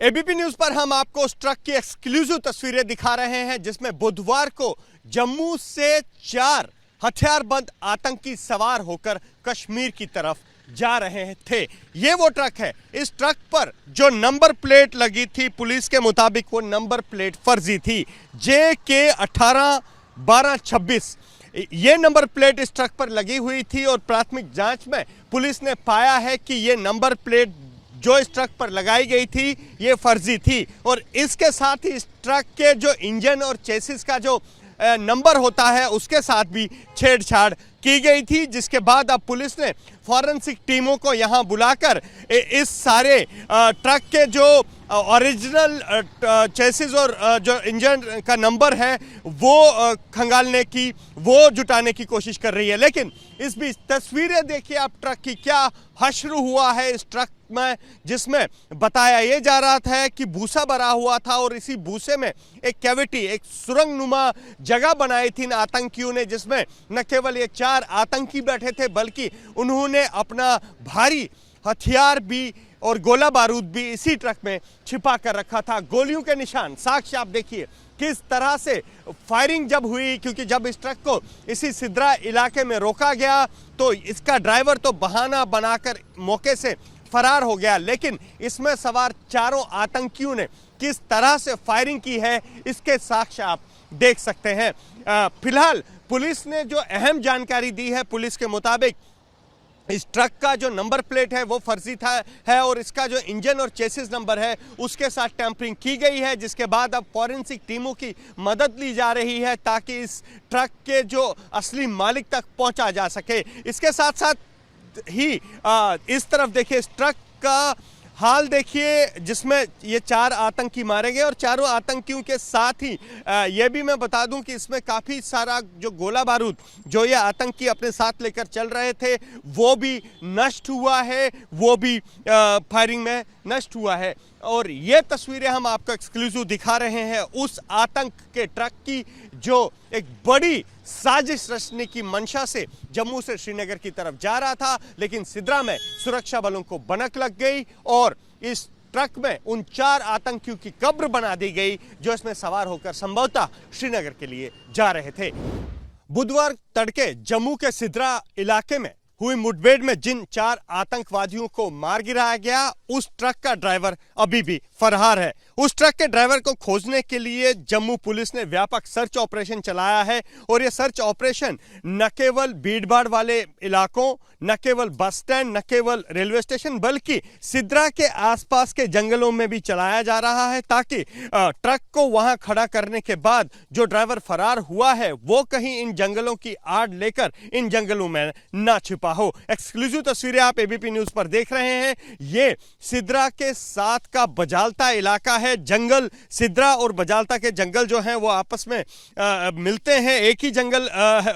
ABP news पर हम आपको उस ट्रक की एक्सक्लूसिव तस्वीरें दिखा रहे हैं जिसमें बुधवार को जम्मू से 4 हथियारबंद आतंकी सवार होकर कश्मीर की तरफ जा रहे थे। ये वो ट्रक है। इस ट्रक पर जो नंबर प्लेट लगी थी, पुलिस के मुताबिक वो नंबर प्लेट फर्जी थी। JK 18-12-26 ये नंबर प्लेट इस ट्रक पर लगी हुई थी और प्राथमिक जांच में पुलिस ने पाया है कि ये नंबर प्लेट जो इस ट्रक पर लगाई गई थी ये फर्जी थी और इसके साथ ही इस ट्रक के जो इंजन और चेसिस का जो नंबर होता है उसके साथ भी छेड़छाड़ की गई थी, जिसके बाद अब पुलिस ने फॉरेंसिक टीमों को यहां बुलाकर इस सारे ट्रक के जो ओरिजिनल चेसिस और जो इंजन का नंबर है वो खंगालने की, वो जुटाने की कोशिश कर रही है। लेकिन इस बीच तस्वीरें देखिए आप ट्रक की, क्या हश्र हुआ है इस ट्रक में, जिसमें बताया ये जा रहा था कि भूसा भरा हुआ था और इसी भूसे में एक कैविटी, एक सुरंग नुमा जगह बनाई थी इन आतंकियों ने, जिसमें न केवल ये 4 आतंकी बैठे थे बल्कि उन्होंने अपना भारी हथियार भी और गोला बारूद भी इसी ट्रक में छिपा कर रखा था। गोलियों के निशान, साक्ष्य आप देखिए किस तरह से फायरिंग जब हुई, क्योंकि जब इस ट्रक को इसी सिद्रा इलाके में रोका गया तो इसका ड्राइवर तो बहाना बनाकर मौके से फरार हो गया, लेकिन इसमें सवार 4 आतंकियों ने किस तरह से फायरिंग की है इसके साक्ष्य आप देख सकते हैं। फिलहाल पुलिस ने जो अहम जानकारी दी है, पुलिस के मुताबिक इस ट्रक का जो नंबर प्लेट है वो फर्जी है और इसका जो इंजन और चेसिस नंबर है उसके साथ टैंपरिंग की गई है, जिसके बाद अब फॉरेंसिक टीमों की मदद ली जा रही है ताकि इस ट्रक के जो असली मालिक तक पहुंचा जा सके। इसके साथ साथ ही इस तरफ देखिए, इस ट्रक का हाल देखिए जिसमें ये 4 आतंकी मारे गए और चारों आतंकियों के साथ ही ये भी मैं बता दूं कि इसमें काफ़ी सारा जो गोला बारूद जो ये आतंकी अपने साथ लेकर चल रहे थे वो भी नष्ट हुआ है, वो भी फायरिंग में नष्ट हुआ है। और ये तस्वीरें हम आपको एक्सक्लूसिव दिखा रहे हैं उस आतंक के ट्रक की जो एक बड़ी साजिश रचने की मंशा से जम्मू से श्रीनगर की तरफ जा रहा था, लेकिन सिद्रा में सुरक्षा बलों को भनक लग गई और इस ट्रक में उन 4 आतंकियों की कब्र बना दी गई जो इसमें सवार होकर संभवतः श्रीनगर के लिए जा रहे थे। बुधवार तड़के जम्मू के सिद्रा इलाके में हुई मुठभेड़ में जिन 4 आतंकवादियों को मार गिराया गया, उस ट्रक का ड्राइवर अभी भी फरार है। उस ट्रक के ड्राइवर को खोजने के लिए जम्मू पुलिस ने व्यापक सर्च ऑपरेशन चलाया है और यह सर्च ऑपरेशन न केवल भीड़-भाड़ वाले इलाकों, न केवल बस स्टैंड, न केवल रेलवे स्टेशन, बल्कि सिद्रा के आसपास के जंगलों में भी चलाया जा रहा है ताकि ट्रक को वहां खड़ा करने के बाद जो ड्राइवर फरार हुआ है वो कहीं इन जंगलों की आड़ लेकर इन जंगलों में ना छिपा हो। एक्सक्लूसिव तस्वीरें आप एबीपी न्यूज पर देख रहे हैं। ये सिद्रा के साथ का बजालता इलाका है। जंगल, सिद्रा और बजालता के जंगल जो हैं वो आपस में मिलते हैं, एक ही जंगल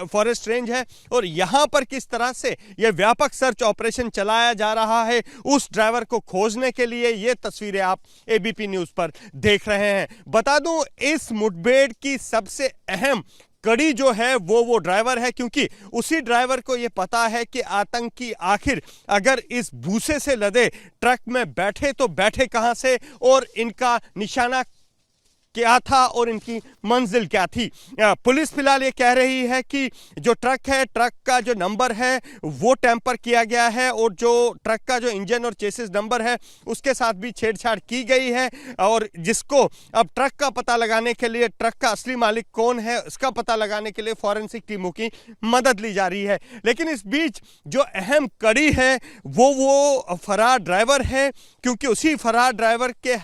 फॉरेस्ट रेंज है और यहां पर किस तरह से यह व्यापक सर्च ऑपरेशन चलाया जा रहा है उस ड्राइवर को खोजने के लिए, ये तस्वीरें आप एबीपी न्यूज पर देख रहे हैं। बता दूं, इस मुठभेड़ की सबसे अहम कड़ी जो है वो ड्राइवर है, क्योंकि उसी ड्राइवर को ये पता है कि आतंकी आखिर अगर इस भूसे से लदे ट्रक में बैठे तो बैठे कहां से और इनका निशाना क्या था और इनकी मंजिल क्या थी। पुलिस फिलहाल ये कह रही है कि जो ट्रक है, ट्रक का जो नंबर है वो टेम्पर किया गया है और जो ट्रक का जो इंजन और चेसिस नंबर है उसके साथ भी छेड़छाड़ की गई है और जिसको अब ट्रक का पता लगाने के लिए, ट्रक का असली मालिक कौन है इसका पता लगाने के लिए फॉरेंसिक टीमों की मदद ली जा रही है। लेकिन इस बीच जो अहम कड़ी है वो फरार ड्राइवर है, क्योंकि उसी फरार ड्राइवर के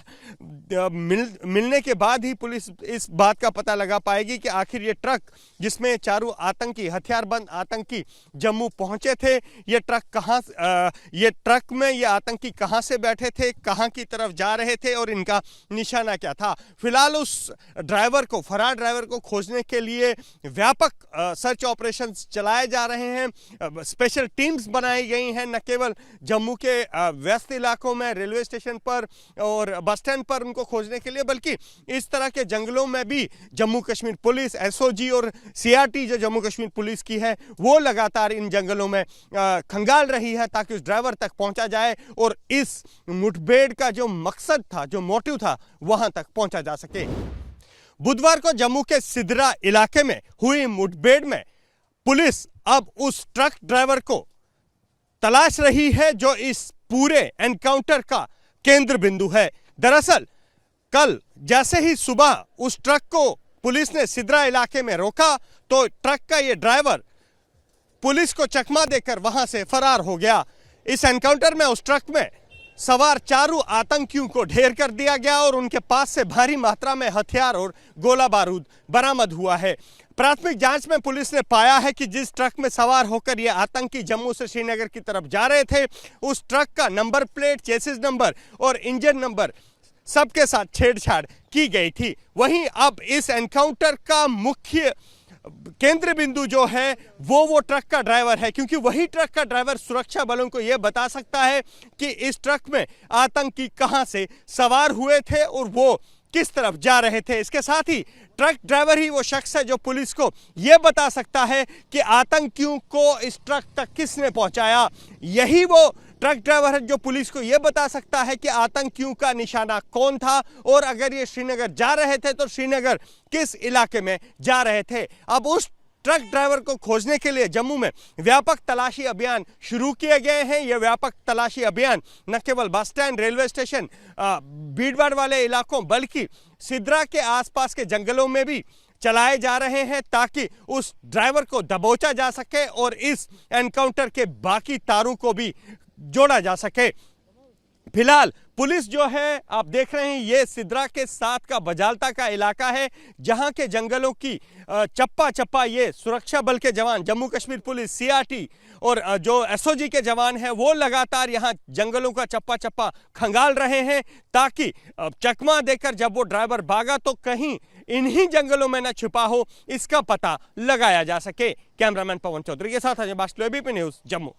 मिलने के बाद ही पुलिस इस बात का पता लगा पाएगी कि आखिर ये ट्रक जिसमें 4 आतंकी, हथियारबंद आतंकी जम्मू पहुंचे थे, ये ट्रक कहां, ये ट्रक में ये आतंकी कहां से बैठे थे, कहां की तरफ जा रहे थे और इनका निशाना क्या था। फिलहाल उस ड्राइवर को, फरार ड्राइवर को खोजने के लिए व्यापक सर्च ऑपरेशंस चलाए जा रहे हैं। स्पेशल टीम्स बनाई गई हैं, न केवल जम्मू के व्यस्त इलाकों में, रेलवे स्टेशन पर और बस स्टैंड पर उनको खोजने के लिए, बल्कि इस तरह के जंगलों में भी जम्मू कश्मीर पुलिस, एसओजी और सीआरटी जो जम्मू कश्मीर पुलिस की है वो लगातार इन जंगलों में खंगाल रही है ताकि उस ड्राइवर तक पहुंचा जाए और इस मुठभेड़ का जो मकसद था, जो मोटिव था, वहां तक पहुंचा जा सके। बुधवार को जम्मू के सिद्रा इलाके में हुई मुठभेड़ में पुलिस अब उस ट्रक ड्राइवर को तलाश रही है जो इस पूरे एनकाउंटर का केंद्र बिंदु है। दरअसल कल जैसे ही सुबह उस ट्रक को पुलिस ने सिद्रा इलाके में रोका तो ट्रक का यह ड्राइवर पुलिस को चकमा देकर वहां से फरार हो गया। इस एनकाउंटर में उस ट्रक में सवार 4 आतंकियों को ढेर कर दिया गया और उनके पास से भारी मात्रा में हथियार और गोला बारूद बरामद हुआ है। प्राथमिक जांच में पुलिस ने पाया है कि जिस ट्रक में सवार होकर ये आतंकी जम्मू से श्रीनगर की तरफ जा रहे थे, उस ट्रक का नंबर प्लेट, चेसिस नंबर और इंजन नंबर सबके साथ छेड़छाड़ की गई थी। वहीं अब इस एनकाउंटर का मुख्य केंद्र बिंदु जो है वो ट्रक का ड्राइवर है, क्योंकि वही ट्रक का ड्राइवर सुरक्षा बलों को यह बता सकता है कि इस ट्रक में आतंकी कहां से सवार हुए थे और वो किस तरफ जा रहे थे। इसके साथ ही ट्रक ड्राइवर ही वो शख्स है जो पुलिस को यह बता सकता है कि आतंकियों को इस ट्रक तक किसने पहुंचाया। यही वो ट्रक ड्राइवर है जो पुलिस को यह बता सकता है कि आतंकियों का निशाना कौन था और अगर ये श्रीनगर जा रहे थे तो श्रीनगर किस इलाके में जा रहे थे। अब उस ट्रक ड्राइवर को खोजने के लिए जम्मू में व्यापक तलाशी अभियान शुरू किए गए हैं। यह व्यापक तलाशी अभियान न केवल बस स्टैंड, रेलवे स्टेशन, भीड़भाड़ वाले इलाकों बल्कि सिद्रा के आसपास के जंगलों में भी चलाए जा रहे हैं ताकि उस ड्राइवर को दबोचा जा सके और इस एनकाउंटर के बाकी तारों को भी जोड़ा जा सके। फिलहाल पुलिस जो है आप देख रहे हैं ये सिद्रा के साथ का बजालता का इलाका है जहां के जंगलों की चप्पा चप्पा ये सुरक्षा बल के जवान, जम्मू कश्मीर पुलिस, सीआरटी और जो एसओजी के जवान हैं वो लगातार यहां जंगलों का चप्पा चप्पा खंगाल रहे हैं ताकि चकमा देकर जब वो ड्राइवर भागा तो कहीं इन्हीं जंगलों में न छिपा हो, इसका पता लगाया जा सके। कैमरामैन पवन चौधरी के साथ अजय बास्टलो, एबीपी न्यूज़, जम्मू।